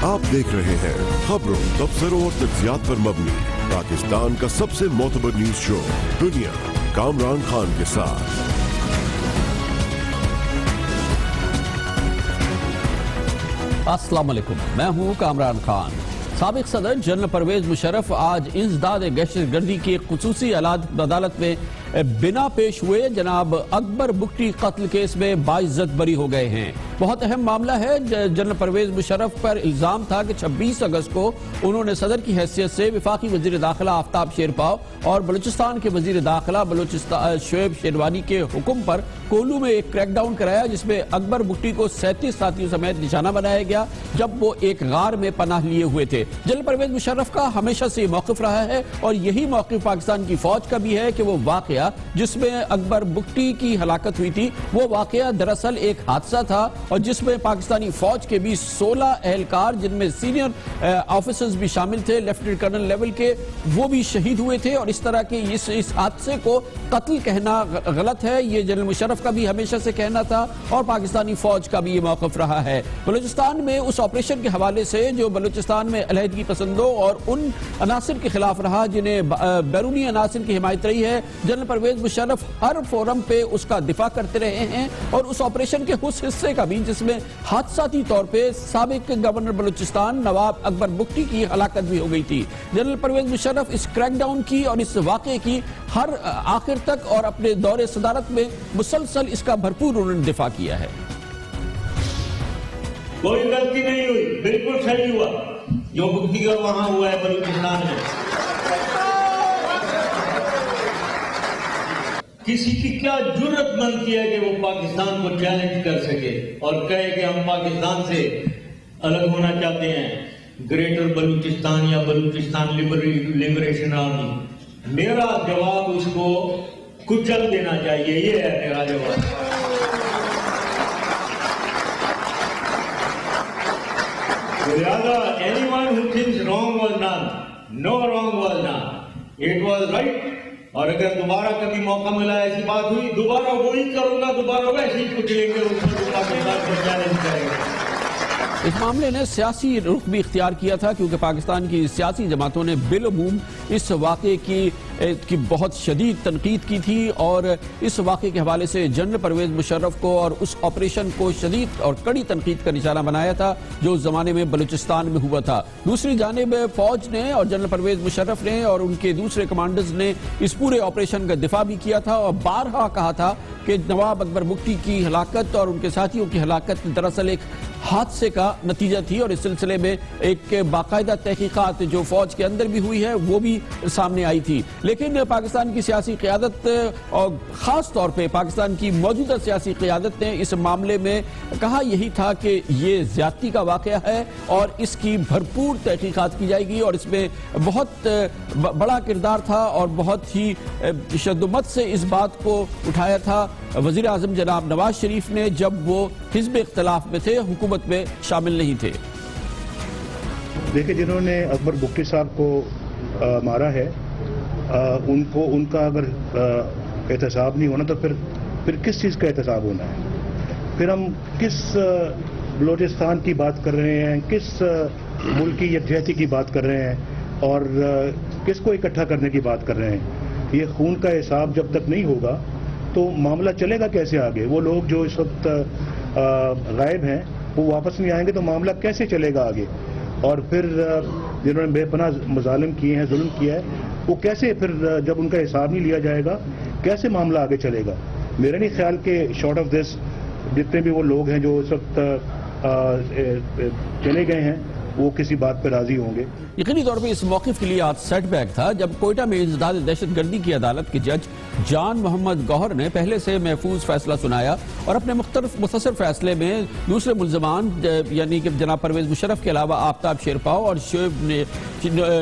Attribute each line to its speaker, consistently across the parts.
Speaker 1: आप देख रहे हैं खबरों, तबसरों और तज्जियात पर मबनी पाकिस्तान का सबसे मोतबर न्यूज शो दुनिया, कामरान खान के साथ।
Speaker 2: अस्सलाम वालेकुम, मैं हूं कामरान खान। साबिक सदर जनरल परवेज मुशर्रफ आज इंसदाद दहशतगर्दी की खुसूसी अदालत में बिना पेश हुए जनाब अकबर बुगटी कत्ल केस में बाइज्जत बरी हो गए हैं। बहुत अहम मामला है। जनरल परवेज मुशर्रफ पर इल्जाम था कि 26 अगस्त को उन्होंने सदर की हैसियत से वफाकी वजीर दाखिला आफ्ताब शेरपाव और बलूचिस्तान के वजीर दाखिला शोएब शेरवानी के हुक्म पर कोलू में एक क्रैकडाउन कराया, जिसमें अकबर बुगटी को 37 साथियों समेत निशाना बनाया गया जब वो एक गार में पनाह लिए हुए थे। जनरल परवेज मुशर्रफ का हमेशा से मौक़िफ़ रहा है और यही मौक़िफ़ पाकिस्तान की फौज का भी है कि वो वाक़या जिसमें अकबर बुगटी की हलाकत हुई थी, वो वाक़या दरअसल एक हादसा था और जिसमें पाकिस्तानी फौज के भी 16 एहलकार, जिनमें सीनियर ऑफिसर्स भी शामिल थे, लेफ्टिनेंट कर्नल लेवल के, वो भी शहीद हुए थे। और इस तरह के इस हादसे को कत्ल कहना गलत है, ये जनरल मुशर्रफ का भी हमेशा से कहना था और पाकिस्तानी फौज का भी ये मौक़िफ़ रहा है। बलूचिस्तान में उस ऑपरेशन के हवाले से जो बलूचिस्तान में अलहदगी पसंदों और उन अनासिर के खिलाफ रहा जिन्हें बैरूनी अनासिर की हिमायत रही है, जनरल परवेज मुशर्रफ हर फोरम पे उसका दिफा करते रहे हैं और उस ऑपरेशन के उस हिस्से का भी जिसमें हादसाती तौर पे साबिक गवर्नर बलूचिस्तान नवाब अकबर बुगटी की हलाकत भी हो गई थी। जनरल परवेज मुशर्रफ इस क्रैकडाउन की और इस वाक़े की हर आखिर तक और अपने दौरे सदारत में मुसलसल इसका भरपूर उन्होंने दिफा किया है।
Speaker 3: कोई गलती नहीं हुई, बिल्कुल सही हुआ जो बुगटी का वहां हुआ है बलूचिस्तान में। किसी की क्या जुर्रत बनती है कि वो पाकिस्तान को चैलेंज कर सके और कहे कि हम पाकिस्तान से अलग होना चाहते हैं, ग्रेटर बलूचिस्तान या बलूचिस्तान लिबरेशन आर्मी। मेरा जवाब उसको कुचल देना चाहिए, ये है मेरा जवाब। लिहाजा anyone who thinks wrong was not, no wrong was not, it was right. और अगर दोबारा कभी मौका मिला, ऐसी बात हुई, दोबारा वही करूंगा, दोबारा वैसे ही कुचलेंगे, उसको पाकिस्तान को चैलेंज करेंगे।
Speaker 2: इस मामले ने सियासी रुख भी इख्तियार किया था क्योंकि पाकिस्तान की सियासी जमातों ने बिलअमूम इस वाक़े की बहुत शदीद तनकीद की थी और इस वाक़े के हवाले से जनरल परवेज मुशर्रफ को और उस ऑपरेशन को शदीद और कड़ी तनकीद का निशाना बनाया था जो उस ज़माने में बलूचिस्तान में हुआ था। दूसरी जानिब फौज ने और जनरल परवेज मुशर्रफ ने और उनके दूसरे कमांडर्स ने इस पूरे ऑपरेशन का दिफा भी किया था और बारहा कहा था कि नवाब अकबर बुगटी की हलाकत और उनके साथियों की हलाकत दरअसल एक हादसे का नतीजा थी और इस सिलसिले में एक बाकायदा तहकीकात जो फौज के अंदर भी हुई है वो भी सामने आई थी। लेकिन पाकिस्तान की सियासी क़यादत और ख़ास तौर पे पाकिस्तान की मौजूदा सियासी क़यादत ने इस मामले में कहा यही था कि ये ज़्यादती का वाक़या है और इसकी भरपूर तहकीकात की जाएगी और इसमें बहुत बड़ा किरदार था और बहुत ही शद्दुमत से इस बात को उठाया था वज़ीर आज़म जनाब नवाज शरीफ ने जब वो हिज़्ब इख्तिलाफ में थे, हुकूमत में शामिल नहीं थे।
Speaker 4: देखिए, जिन्होंने अकबर बुगटी साहब को मारा है, उनका अगर एहतसाब नहीं होना तो फिर किस चीज़ का एहतसाब होना है? फिर हम किस बलूचिस्तान की बात कर रहे हैं, किस मुल्क की यकजहती की बात कर रहे हैं और किसको इकट्ठा करने की बात कर रहे हैं? ये खून का हिसाब जब तक नहीं होगा तो मामला चलेगा कैसे आगे? वो लोग जो इस वक्त गायब हैं वो वापस नहीं आएंगे तो मामला कैसे चलेगा आगे? और फिर जिन्होंने बेपनाह मजालिम किए हैं, जुल्म किया है, वो कैसे फिर जब उनका हिसाब नहीं लिया जाएगा कैसे मामला आगे चलेगा? मेरा नहीं ख्याल कि शॉर्ट ऑफ दिस जितने भी वो लोग हैं जो इस वक्त चले गए हैं वो किसी बात पर राजी होंगे।
Speaker 2: यकीनी तौर पर इस मौक़िफ़ के लिए आज सेटबैक था जब कोयटा में इंसदाद दहशतगर्दी की अदालत के जज जान मोहम्मद गौहर ने पहले से महफूज फैसला सुनाया और अपने मुख्तसर फैसले में दूसरे मुल्ज़मान यानी कि जनाब परवेज मुशर्रफ के अलावा आफ्ताब शेरपाव और शोएब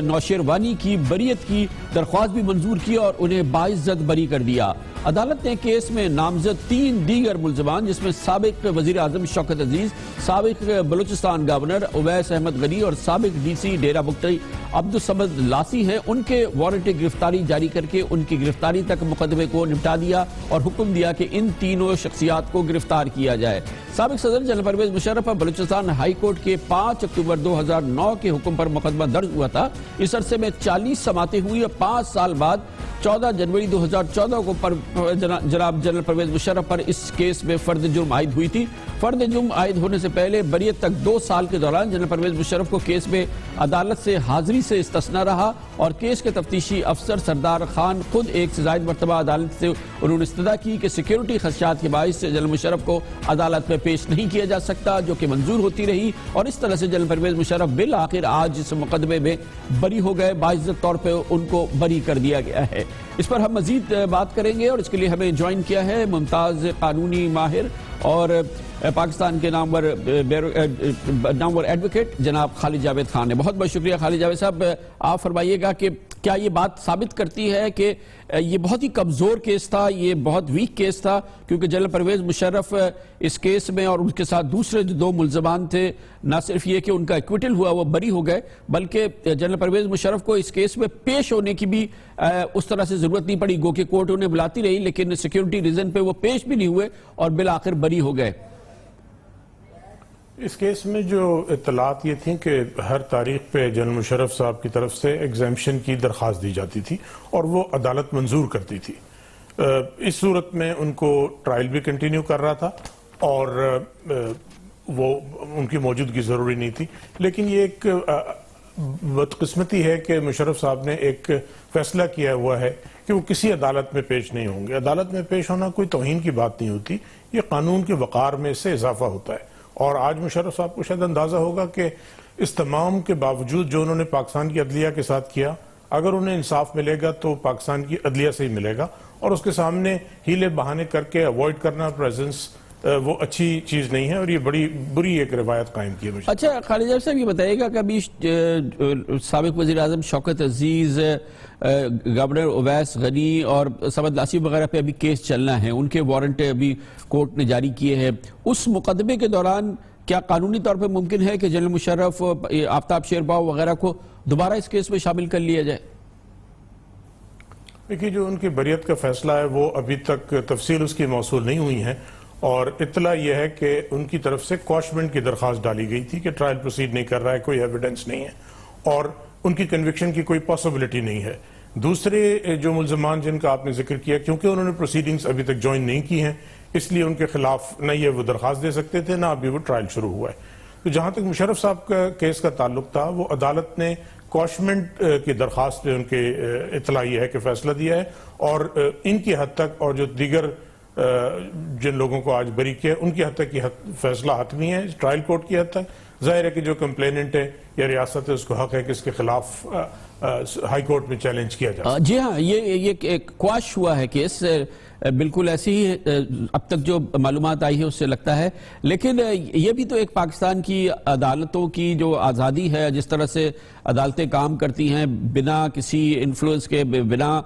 Speaker 2: नौशेरवानी की बरीयत की दरख्वास्त भी मंजूर की और उन्हें बाइज्जत बरी कर दिया। अदालत ने केस में नामजद 3 दीगर मुल्ज़मान जिसमें साबिक वज़ीर आज़म शौकत अजीज़, साबिक बलूचिस्तान गवर्नर उवैस अहमद गनी और साबिक डीसी डेरा मुफ्ती अब्दुल समद लासी हैं, उनके वारंट गिरफ्तारी जारी करके उनकी गिरफ्तारी तक मुकदमे को निपटा दिया और हुक्म दिया कि इन तीनों शख्सियात को गिरफ्तार किया जाए। سابق صدر جنرل پرویز مشرف پر بلوچستان ہائی کورٹ کے 5 اکتوبر 2009 کے حکم پر مقدمہ درج ہوا تھا۔ اس عرصے میں 40 سماعتیں ہوئی اور 5 سال بعد 14 جنوری 2014 کو جناب جنرل پرویز مشرف پر اس کیس میں فرد جرم عائد ہوئی تھی۔ فرد جرم عائد ہونے سے پہلے بریت تک 2 سال کے دوران جنرل پرویز مشرف کو کیس میں عدالت سے حاضری سے استثناء رہا اور کیس کے تفتیشی افسر سردار خان خود ایک سے زائد مرتبہ عدالت سے انہوں نے استدعا کی کہ سیکیورٹی خدشات کے باعث سے جنرل مشرف کو عدالت میں پیش نہیں کیا جا سکتا، جو کہ منظور ہوتی رہی اور اس طرح سے جنرل پرویز مشرف بالآخر آج اس مقدمے میں بری ہو گئے۔ باعزت طور پہ ان کو بری کر دیا گیا ہے۔ اس پر ہم مزید بات کریں گے اور اس کے لیے ہمیں جوائن کیا ہے ممتاز قانونی ماہر اور پاکستان کے نامور ایڈوکیٹ جناب خالد جاوید خان نے۔ بہت بہت شکریہ خالد جاوید صاحب۔ آپ فرمائیے گا کہ کیا یہ بات ثابت کرتی ہے کہ یہ بہت ہی کمزور کیس تھا، یہ بہت ویک کیس تھا، کیونکہ جنرل پرویز مشرف اس کیس میں اور ان کے ساتھ دوسرے جو 2 ملزمان تھے، نہ صرف یہ کہ ان کا ایکویٹل ہوا وہ بری ہو گئے، بلکہ جنرل پرویز مشرف کو اس کیس میں پیش ہونے کی بھی اس طرح سے ضرورت نہیں پڑی، گو کہ کورٹ انہیں بلاتی رہی لیکن سیکیورٹی ریزن پہ وہ پیش بھی نہیں ہوئے اور بالآخر بری ہو گئے۔
Speaker 5: اس کیس میں جو اطلاعات یہ تھیں کہ ہر تاریخ پہ جنرل مشرف صاحب کی طرف سے ایگزیمپشن کی درخواست دی جاتی تھی اور وہ عدالت منظور کرتی تھی۔ اس صورت میں ان کو ٹرائل بھی کنٹینیو کر رہا تھا اور وہ ان کی موجودگی ضروری نہیں تھی، لیکن یہ ایک بدقسمتی ہے کہ مشرف صاحب نے ایک فیصلہ کیا ہوا ہے کہ وہ کسی عدالت میں پیش نہیں ہوں گے۔ عدالت میں پیش ہونا کوئی توہین کی بات نہیں ہوتی، یہ قانون کے وقار میں سے اضافہ ہوتا ہے۔ اور آج مشرف صاحب کو شاید اندازہ ہوگا کہ اس تمام کے باوجود جو انہوں نے پاکستان کی عدلیہ کے ساتھ کیا، اگر انہیں انصاف ملے گا تو پاکستان کی عدلیہ سے ہی ملے گا، اور اس کے سامنے ہیلے بہانے کر کے اوائڈ کرنا پریزنس وہ اچھی چیز نہیں ہے اور یہ بڑی بری ایک روایت قائم کی ہے۔
Speaker 2: اچھا خالد جاوید صاحب یہ بتائیے گا کہ ابھی سابق وزیر اعظم شوکت عزیز، گورنر اویس غنی اور سمد آصف وغیرہ پہ ابھی کیس چلنا ہے، ان کے وارنٹ ابھی کورٹ نے جاری کیے ہیں، اس مقدمے کے دوران کیا قانونی طور پہ ممکن ہے کہ جنرل مشرف، آفتاب شیرباو وغیرہ کو دوبارہ اس کیس میں شامل کر لیا جائے؟
Speaker 5: دیکھیے جو ان کی بریت کا فیصلہ ہے وہ ابھی تک تفصیل اس کی موصول نہیں ہوئی ہے، اور اطلاع یہ ہے کہ ان کی طرف سے کوشمنٹ کی درخواست ڈالی گئی تھی کہ ٹرائل پروسیڈ نہیں کر رہا ہے، کوئی ایویڈنس نہیں ہے اور ان کی کنوکشن کی کوئی پاسبلٹی نہیں ہے۔ دوسرے جو ملزمان جن کا آپ نے ذکر کیا، کیونکہ انہوں نے پروسیڈنگز ابھی تک جوائن نہیں کی ہیں، اس لیے ان کے خلاف نہ یہ وہ درخواست دے سکتے تھے نہ ابھی وہ ٹرائل شروع ہوا ہے۔ تو جہاں تک مشرف صاحب کا کیس کا تعلق تھا، وہ عدالت نے کوشمنٹ کی درخواست پہ ان کے اطلاع یہ ہے کہ فیصلہ دیا ہے، اور ان کی حد تک اور جو دیگر جن لوگوں کو آج بری کیا ان کی حد تک یہ فیصلہ حتمی ہے ٹرائل کورٹ کی حد تک۔ ظاہر ہے کہ جو کمپلیننٹ ہے یا ریاست ہے اس کو حق ہے کہ اس کے خلاف ہائی کورٹ میں چیلنج کیا جائے۔
Speaker 2: جی ہاں، یہ کواش ہوا ہے کیس، بالکل ایسی ہی اب تک جو معلومات آئی ہے اس سے لگتا ہے، لیکن یہ بھی تو ایک پاکستان کی عدالتوں کی جو آزادی ہے، جس طرح سے عدالتیں کام کرتی ہیں بنا کسی انفلوئنس کے، بنا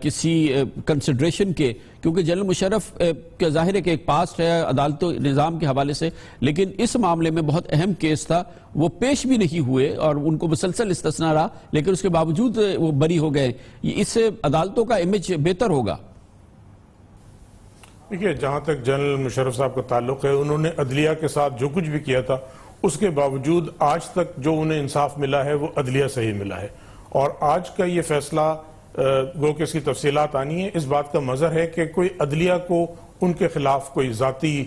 Speaker 2: کسی کنسیڈریشن کے، کیونکہ جنرل مشرف کا ظاہر ہے کہ ایک پاسٹ ہے عدالت نظام کے حوالے سے، لیکن اس معاملے میں بہت اہم کیس تھا، وہ پیش بھی نہیں ہوئے اور ان کو مسلسل استثناء رہا، لیکن اس کے باوجود وہ بری ہو گئے۔ اس سے عدالتوں کا امیج بہتر ہوگا۔
Speaker 5: دیکھیے جہاں تک جنرل مشرف صاحب کا تعلق ہے، انہوں نے عدلیہ کے ساتھ جو کچھ بھی کیا تھا اس کے باوجود آج تک جو انہیں انصاف ملا ہے وہ عدلیہ سے ہی ملا ہے، اور آج کا یہ فیصلہ گو کہ اس کی تفصیلات آنی ہے، اس بات کا مظہر ہے کہ کوئی عدلیہ کو ان کے خلاف کوئی ذاتی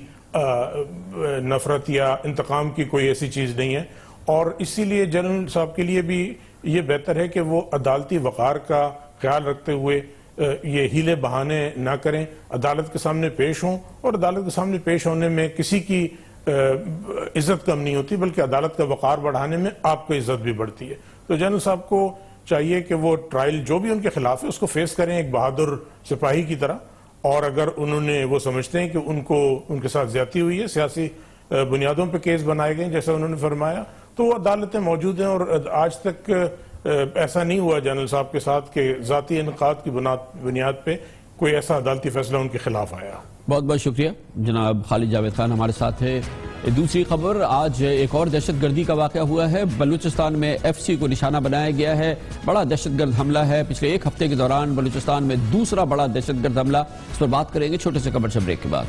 Speaker 5: نفرت یا انتقام کی کوئی ایسی چیز نہیں ہے، اور اسی لیے جنرل صاحب کے لیے بھی یہ بہتر ہے کہ وہ عدالتی وقار کا خیال رکھتے ہوئے یہ ہیلے بہانے نہ کریں، عدالت کے سامنے پیش ہوں، اور عدالت کے سامنے پیش ہونے میں کسی کی عزت کم نہیں ہوتی بلکہ عدالت کا وقار بڑھانے میں آپ کو عزت بھی بڑھتی ہے۔ تو جنرل صاحب کو چاہیے کہ وہ ٹرائل جو بھی ان کے خلاف ہے اس کو فیس کریں ایک بہادر سپاہی کی طرح، اور اگر انہوں نے وہ سمجھتے ہیں کہ ان کے ساتھ زیادتی ہوئی ہے، سیاسی بنیادوں پہ کیس بنائے گئے جیسا انہوں نے فرمایا، تو وہ عدالتیں موجود ہیں، اور آج تک ایسا نہیں ہوا جنرل صاحب کے ساتھ کہ ذاتی انعقاد کی بنیاد پہ کوئی ایسا عدالتی فیصلہ ان کے خلاف آیا۔
Speaker 2: بہت بہت شکریہ جناب خالد جاوید خان ہمارے ساتھ ہے۔ دوسری خبر، آج ایک اور دہشت گردی کا واقعہ ہوا ہے، بلوچستان میں ایف سی کو نشانہ بنایا گیا ہے، بڑا دہشت گرد حملہ ہے، پچھلے ایک ہفتے کے دوران بلوچستان میں دوسرا بڑا دہشت گرد حملہ، اس پر بات کریں گے چھوٹے سے کمرشل بریک کے بعد۔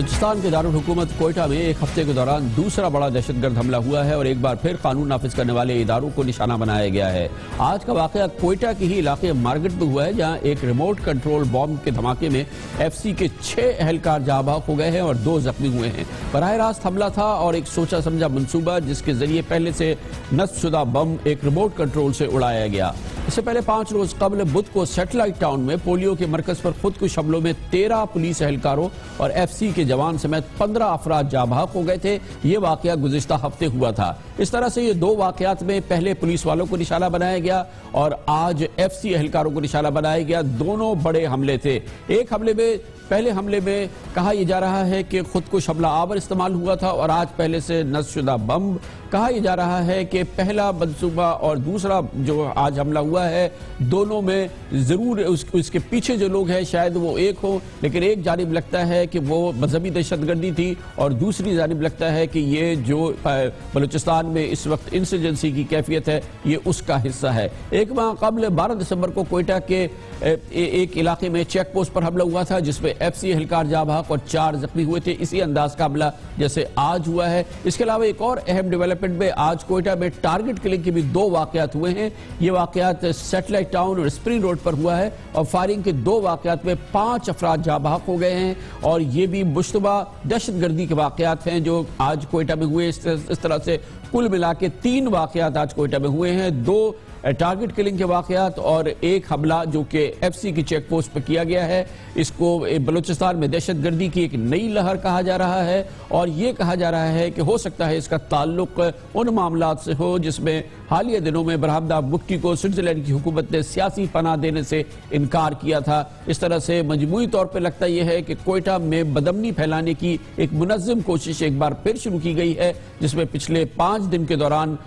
Speaker 2: बलूचिस्तान के दारुल हुकूमत कोयटा में एक हफ्ते के दौरान दूसरा बड़ा दहशतगर्द हमला हुआ है और एक बार फिर कानून नाफिज करने वाले इदारों को निशाना बनाया गया है। आज का वाकया कोयटा के ही इलाके मार्केट में हुआ है, जहां एक रिमोट कंट्रोल बॉम्ब के धमाके में एफसी के 6 एहलकार जाँ बहक हो गए हैं और 2 जख्मी हुए हैं। बराह रास्त हमला था और एक सोचा समझा मंसूबा, जिसके जरिए पहले से नस्बशुदा बम एक रिमोट कंट्रोल से उड़ाया गया। इससे पहले 5 रोज कबल बुध को सैटेलाइट टाउन में पोलियो के मरकज पर खुदकुश हमलों में 13 पुलिस एहलकारों और एफसी के जवान समेत 15 अफराद जाँ बहक हो गए थे। ये वाकया गुज़िश्ता हफ्ते हुआ था। इस तरह से ये 2 वाकयात में पहले पुलिस वालों को निशाना बनाया गया और आज एफसी एहलकारों को निशाना बनाया गया। दोनों बड़े हमले थे। एक हमले में पहले हमले में कहा यह जा रहा है कि खुदकुश हमला आवर इस्तेमाल हुआ था और आज पहले से नस्बशुदा बम। कहा यह जा रहा है कि पहला मंसूबा और दूसरा जो आज हमला हुआ है, दोनों में जरूर उसके पीछे जो लोग हैं शायद वो एक हो, लेकिन एक जानिब लगता है कि वो मजहबी दहशतगर्दी थी और दूसरी जानिब लगता है कि ये जो बलूचिस्तान में इस वक्त इंसर्जेंसी की कैफियत है, ये उसका हिस्सा है। एक माह कबल 12 दिसंबर को कोयटा के एक इलाके में चेक पोस्ट पर हमला हुआ था, जिसमें एफसी एहलकार जाँ बहक और 4 जख्मी हुए थे। इसी अंदाज का हमला जैसे आज हुआ है। इसके अलावा एक और अहम डेवलपमेंट में आज कोयटा में टारगेट किलिंग के भी 2 वाकयात हुए हैं। ये वाकयात सैटेलाइट टाउन और स्प्रिंग रोड पर हुआ है और फायरिंग के 2 वाकयात में 5 अफराद जाँ बहक हो गए हैं और ये भी मुश्तबा दहशतगर्दी के वाकयात हैं जो आज कोयटा में हुए। इस तरह से कुल मिला के 3 वाकयात आज कोयटा में हुए हैं, 2 टारगेट किलिंग के वाकयात और एक हमला जो कि एफसी की चेक पोस्ट पर किया गया है। इसको बलूचिस्तान में दहशतगर्दी की एक नई लहर कहा जा रहा है और ये कहा जा रहा है कि हो सकता है इसका ताल्लुक उन मामलात से हो जिसमें हालिया दिनों में बरहमदा बुक्की को स्विट्जरलैंड की हुकूमत ने सियासी पनाह देने से इनकार किया था। इस तरह से मजमूई तौर पर लगता यह है कि कोयटा में बदमनी फैलाने की एक मुनज़्ज़म कोशिश एक बार फिर शुरू की गई है, जिसमें पिछले 5 दिन के दौरान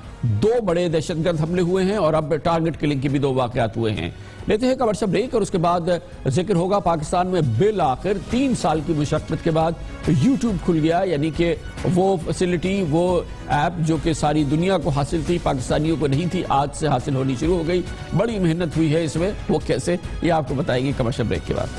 Speaker 2: 2 बड़े दहशतगर्द हमले हुए हैं और अब टारगेट किलिंग के भी 2 वाकयात हुए हैं। लेते हैं कमर्शियल ब्रेक और उसके बाद जिक्र होगा पाकिस्तान में बिल आखिर 3 साल की मुशक्कत के बाद यूट्यूब खुल गया, यानी कि वो फैसिलिटी, वो ऐप जो कि सारी दुनिया को हासिल थी, पाकिस्तानियों को नहीं थी, आज से हासिल होनी शुरू हो गई। बड़ी मेहनत हुई है इसमें, वो कैसे, ये आपको बताएंगे कमर्शियल ब्रेक के बाद।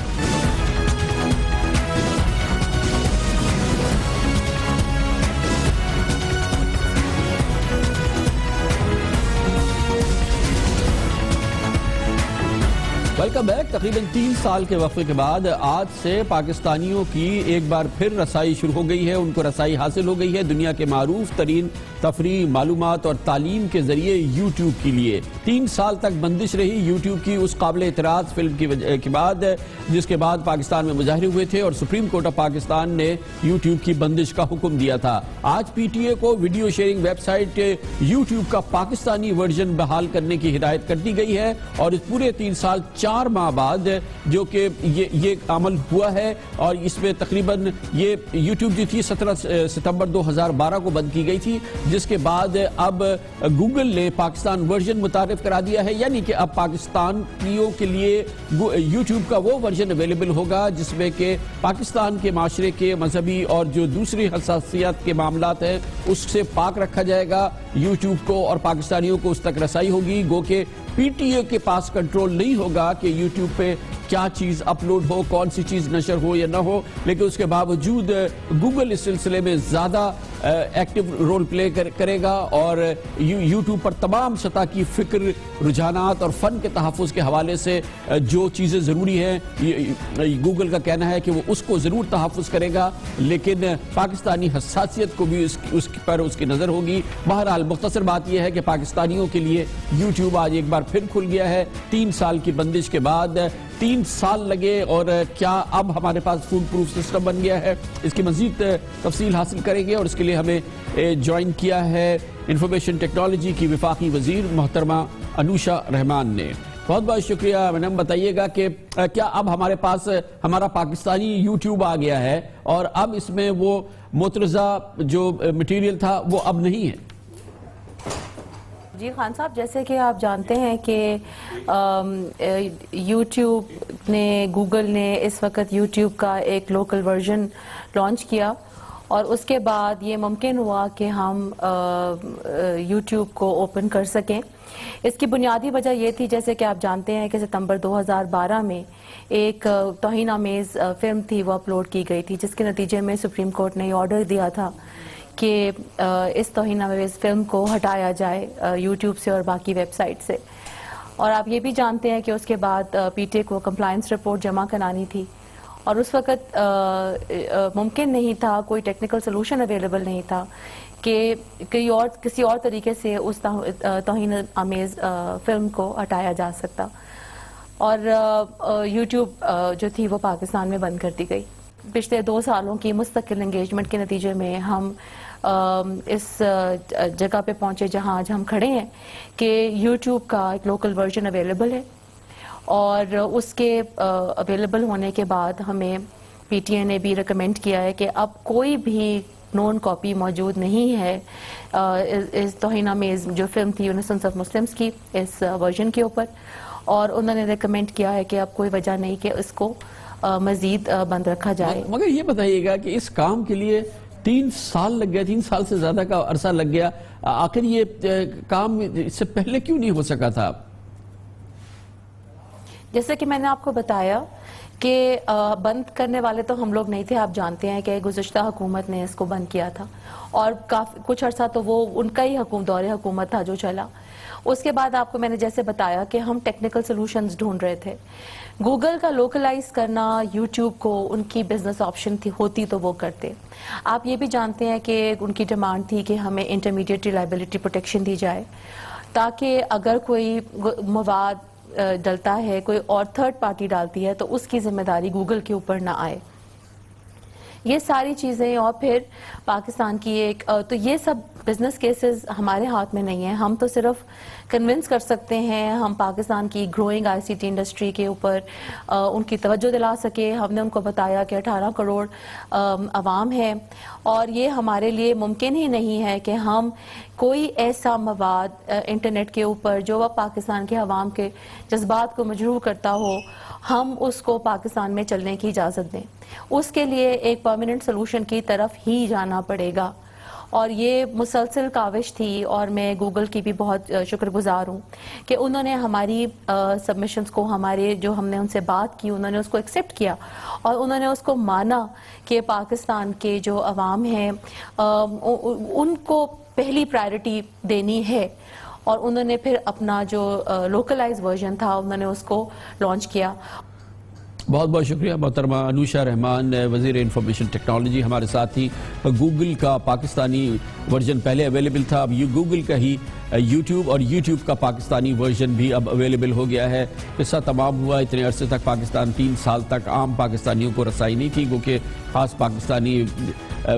Speaker 2: Welcome back. तकरीबन 3 साल के वक्फे के बाद आज से पाकिस्तानियों की एक बार फिर रसाई शुरू हो गई है। उनको रसाई हासिल हो गई है दुनिया के मारूफ तरीन तफरीह, मालूमात और तालीम के जरिए यूट्यूब के लिए। 3 साल तक बंदिश रही यूट्यूब की उस काबिल एतराज फिल्म के बाद, जिसके बाद पाकिस्तान में मुजाहरे हुए थे और सुप्रीम कोर्ट ऑफ पाकिस्तान ने यूट्यूब की बंदिश का हुक्म दिया था। आज पीटीए को वीडियो शेयरिंग वेबसाइट यूट्यूब का पाकिस्तानी वर्जन बहाल करने की हिदायत कर दी गई है और इस पूरे 3 साल 4 माह बाद जो कि ये अमल हुआ है और इसमें तकरीबन ये यूट्यूब जो थी 17 सितंबर 2012 को बंद की गई थी, जिसके बाद अब गूगल ने पाकिस्तान वर्जन मुतारिफ करा दिया है, यानी कि अब पाकिस्तानियों के लिए यूट्यूब का वो वर्जन अवेलेबल होगा जिसमें कि पाकिस्तान के माशरे के मजहबी और जो दूसरी हसासियत के मामलात हैं उससे पाक रखा जाएगा यूट्यूब को और पाकिस्तानियों को उस तक रसाई होगी। गो के पीटीए के पास कंट्रोल नहीं होगा कि यूट्यूब पे क्या चीज अपलोड हो, कौन सी चीज नशर हो या ना हो, लेकिन उसके बावजूद गूगल इस सिलसिले में ज्यादा एक्टिव रोल प्ले करेगा और यूट्यूब पर तमाम सतह की फिक्र, रुझानात और फन के तहफ़्फ़ुज़ के हवाले से जो चीज़ें ज़रूरी हैं, गूगल का कहना है कि वो उसको ज़रूर तहफ़्फ़ुज़ करेगा, लेकिन पाकिस्तानी हसासियत को भी उसकी नज़र होगी। बहरहाल मुख्तसर बात यह है कि पाकिस्तानियों के लिए यूट्यूब आज एक बार फिर खुल गया है 3 साल की बंदिश के बाद। 3 साल लगे और क्या अब हमारे पास फूड प्रूफ सिस्टम बन गया है, इसकी मजीद तफसील हासिल करेंगे और इसके लिए हमें ज्वाइन किया है इंफॉर्मेशन टेक्नोलॉजी की वफाकी वजीर मोहतरमा अनूशा रहमान ने। बहुत बहुत शुक्रिया मैडम। बताइएगा कि क्या अब हमारे पास हमारा पाकिस्तानी यूट्यूब आ गया है और अब इसमें वो मुतरज़ा जो मटीरियल था वो अब नहीं है?
Speaker 6: जी खान साहब, जैसे कि आप जानते हैं कि यूट्यूब ने, गूगल ने इस वक्त यूट्यूब का एक लोकल वर्जन लॉन्च किया اور اس کے بعد یہ ممکن ہوا کہ ہم یوٹیوب کو اوپن کر سکیں. اس کی بنیادی وجہ یہ تھی جیسے کہ آپ جانتے ہیں کہ ستمبر 2012 میں ایک توہین آمیز فلم تھی وہ اپلوڈ کی گئی تھی جس کے نتیجے میں سپریم کورٹ نے یہ آرڈر دیا تھا کہ اس توہین آمیز فلم کو ہٹایا جائے یوٹیوب سے اور باقی ویب سائٹ سے. اور آپ یہ بھی جانتے ہیں کہ اس کے بعد پی ٹی اے کو کمپلائنس رپورٹ جمع کرانی تھی اور اس وقت ممکن نہیں تھا, کوئی ٹیکنیکل سلوشن اویلیبل نہیں تھا کہ کسی اور طریقے سے اس توہین آمیز فلم کو ہٹایا جا سکتا. اور یوٹیوب جو تھی وہ پاکستان میں بند کر دی گئی. پچھلے 2 سالوں کی مستقل انگیجمنٹ کے نتیجے میں ہم اس جگہ پہ پہنچے جہاں آج ہم کھڑے ہیں کہ یوٹیوب کا ایک لوکل ورژن اویلیبل ہے, اور اس کے اویلیبل ہونے کے بعد ہمیں پی ٹی اے نے بھی ریکمینڈ کیا ہے کہ اب کوئی بھی نون کاپی موجود نہیں ہے اس توہین آمیز جو فلم تھی انسنس آف مسلمز کی اس ورژن کے اوپر, اور انہوں نے ریکمینڈ کیا ہے کہ اب کوئی وجہ نہیں کہ اس کو مزید بند رکھا جائے.
Speaker 2: مگر یہ بتائیے گا کہ اس کام کے لیے 3 سال لگ گیا, 3 سال سے زیادہ کا عرصہ لگ گیا, آخر یہ کام اس سے پہلے کیوں نہیں ہو سکا تھا؟
Speaker 6: جیسے کہ میں نے آپ کو بتایا کہ بند کرنے والے تو ہم لوگ نہیں تھے. آپ جانتے ہیں کہ گزشتہ حکومت نے اس کو بند کیا تھا اور کچھ عرصہ تو وہ ان کا ہی دور حکومت تھا جو چلا. اس کے بعد آپ کو میں نے جیسے بتایا کہ ہم ٹیکنیکل سلوشنز ڈھونڈ رہے تھے. گوگل کا لوکلائز کرنا یوٹیوب کو ان کی بزنس آپشن ہوتی تو وہ کرتے. آپ یہ بھی جانتے ہیں کہ ان کی ڈیمانڈ تھی کہ ہمیں انٹرمیڈیٹ لائبلٹی پروٹیکشن دی جائے تاکہ اگر کوئی مواد ڈلتا ہے, کوئی اور تھرڈ پارٹی ڈالتی ہے تو اس کی ذمہ داری گوگل کے اوپر نہ آئے. یہ ساری چیزیں اور پھر پاکستان کی ایک تو یہ سب بزنس کیسز ہمارے ہاتھ میں نہیں ہیں. ہم تو صرف کنونس کر سکتے ہیں, ہم پاکستان کی گروئنگ آئی سی ٹی انڈسٹری کے اوپر ان کی توجہ دلا سکے. ہم نے ان کو بتایا کہ 18 کروڑ عوام ہے اور یہ ہمارے لیے ممکن ہی نہیں ہے کہ ہم کوئی ایسا مواد انٹرنیٹ کے اوپر جو پاکستان کے عوام کے جذبات کو مجروح کرتا ہو ہم اس کو پاکستان میں چلنے کی اجازت دیں. اس کے لیے ایک پرماننٹ سلوشن کی طرف ہی جانا پڑے گا, اور یہ مسلسل کاوش تھی. اور میں گوگل کی بھی بہت شکر گزار ہوں کہ انہوں نے ہماری سبمیشنز کو, ہمارے جو ہم نے ان سے بات کی, انہوں نے اس کو ایکسیپٹ کیا اور انہوں نے اس کو مانا کہ پاکستان کے جو عوام ہیں ان کو پہلی پرائرٹی دینی ہے. اور انہوں نے پھر اپنا جو لوکلائز ورژن تھا انہوں نے اس کو لانچ کیا.
Speaker 2: بہت بہت شکریہ محترمہ انوشا رحمان, وزیر انفارمیشن ٹیکنالوجی ہمارے ساتھ ہی. گوگل کا پاکستانی ورژن پہلے اویلیبل تھا, اب گوگل کا ہی یوٹیوب اور یوٹیوب کا پاکستانی ورژن بھی اب اویلیبل ہو گیا ہے. قصہ تمام ہوا. اتنے عرصے تک پاکستان 3 سال تک عام پاکستانیوں کو رسائی نہیں تھی, کیونکہ خاص پاکستانی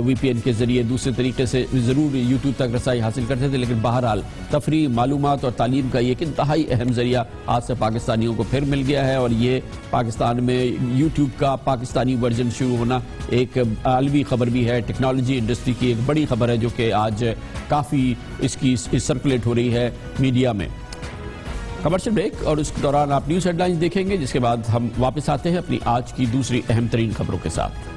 Speaker 2: وی پی این کے ذریعے دوسرے طریقے سے ضرور یوٹیوب تک رسائی حاصل کرتے تھے, لیکن بہرحال تفریح, معلومات اور تعلیم کا یہ ایک انتہائی اہم ذریعہ آج سے پاکستانیوں کو پھر مل گیا ہے. اور یہ پاکستان میں یوٹیوب کا پاکستانی ورژن شروع ہونا ایک عالمی خبر بھی ہے, ٹیکنالوجی انڈسٹری کی ایک بڑی خبر ہے جو کہ آج کافی اس کی سرکولیٹ ہو رہی ہے میڈیا میں. کمرشل بریک اور اس کے دوران آپ نیوز ہیڈ لائنز دیکھیں گے, جس کے بعد ہم واپس آتے ہیں اپنی آج کی دوسری اہم ترین خبروں کے ساتھ.